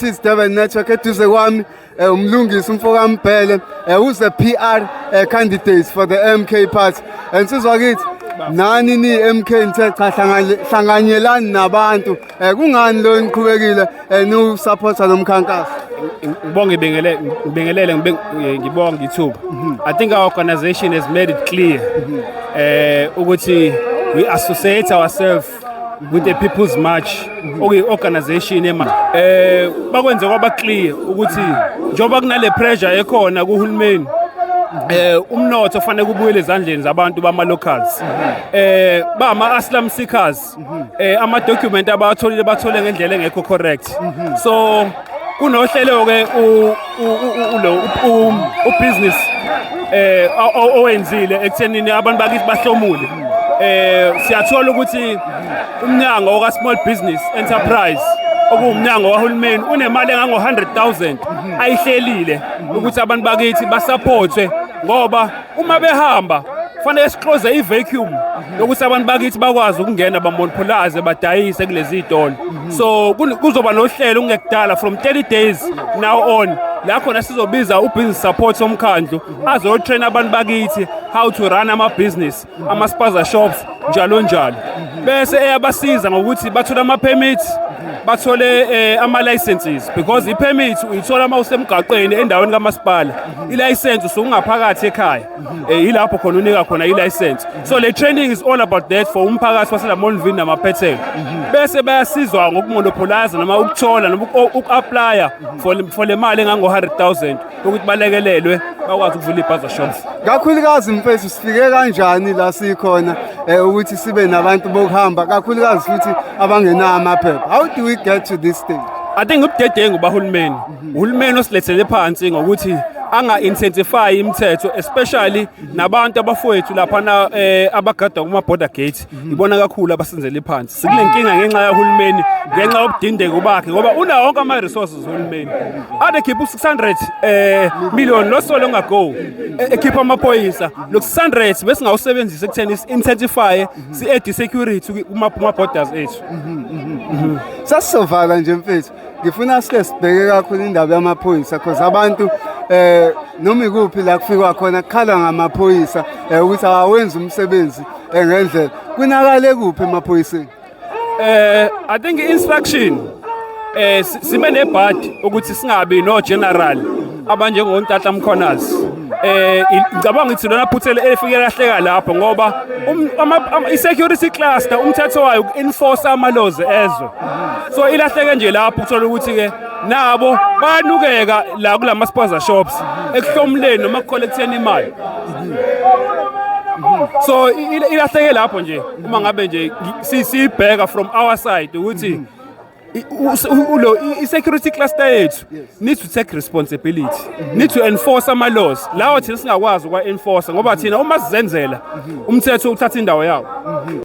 It's Durban Network eduze kwami umlungisi umfoka Mbhele who's the PR candidate for the MK party and sizwa kithi nani ni MK nithe cha hlanganyelani nabantu kungani lo niqhubekile no supporter nomkhankaso ngibonga ithuba. I think our organization has made it clear ukuthi we associate ourselves with the People's March organization bakwenze kwaba clear ukuthi njoba kunale pressure ekhona kuhulumeni umnotho ufanele kubuyele ezandleni zabantu bama locals bama asylum seekers ama document abatholile bathole ngendlela engekho correct so kunohlelo ke u business owenzile ekuthenini abantu bakithi bahlomule siyathola ukuthi umnyango wa small business enterprise okuwumnyango wahulumeni unemali engango 100,000 ayihlelile ukuthi abantu bakithi basupportwe ngoba uma behamba fanele siclose i-vacuum yokuthi abantu bakithi bakwazi ukungena bamonopolize badayise kulezi zitolo so kuzoba nohlelo ungekudala from 30 days now on la khona sizobiza ubusiness support somkhandlu azotrain abantu bakithi how to run ama business ama spaza shops njalo njalo bese eyabasiza ngokuthi bathola ama permits bathole ama licenses because i-permit uyithola uma usemgaqweni endaweni kamasipala i-license usungaphakathi ekhaya yilapho khona unika khona i-license so le training is all about that for umphakathi waseLamontville namaphethelo bese bayasizwa ngokumonopolize noma ukuthola noma uku-applya for le mali engango 100,000 ukuthi balekelelwe bakwazi ukuvula i-bazaar shops. Kakhulukazi mfethu sifike kanjani la sikhona ukuthi sibe nabantu bokuhamba kakhulukazi futhi abangenayo amaphepha. How do we get to this stage? I think ubudedengu bahulumeni uhulumeni osilethele phansi ngokuthi anga-intensify imithetho especially nabantu abafowethu laphana abagada kuma border gate ibona kakhulu abasenzele phansi sikule nkinga ngenxa yahulumeni ngenxa yobudindeko bakhe ngoba una wonke ama resources uhulumeni ade keep 600 million lo so long ago ekhipha amaphoyisa lo 600 bese ngawusebenzisa ekutheni intensify si-add security kuma borders ethu. Sasizovala nje mfethu ngifuna sike sibheke kakhulu indaba yamaphoyisa because abantu noma ikuphi la kufikwa khona kukhala ngamaphoyisa ukuthi awenza umsebenzi ngendlela kunakale kuphi emaphoyiseni. I think instruction sibe nebhadi ukuthi singabi no general abanje ngoNtata Mkhonazi ngicabanga ukuthi lona phuthele efike lahleka lapho ngoba i-security cluster umthetho wayo uku-enforce ama-laws ezwe so ilahleke nje lapho uthola ukuthi ke nabo bayanukeka la kulama spaza shops ekuhlomuleni noma ekucollecteni imali so ilahleke lapho nje uma ngabe nje siyibheka from our side ukuthi i-security cluster yethu need to take responsibility need to enforce ama laws lawo thina singakwazi ukwa-enforce ngoba thina uma sizenzela umthetho uthatha indawo yawo.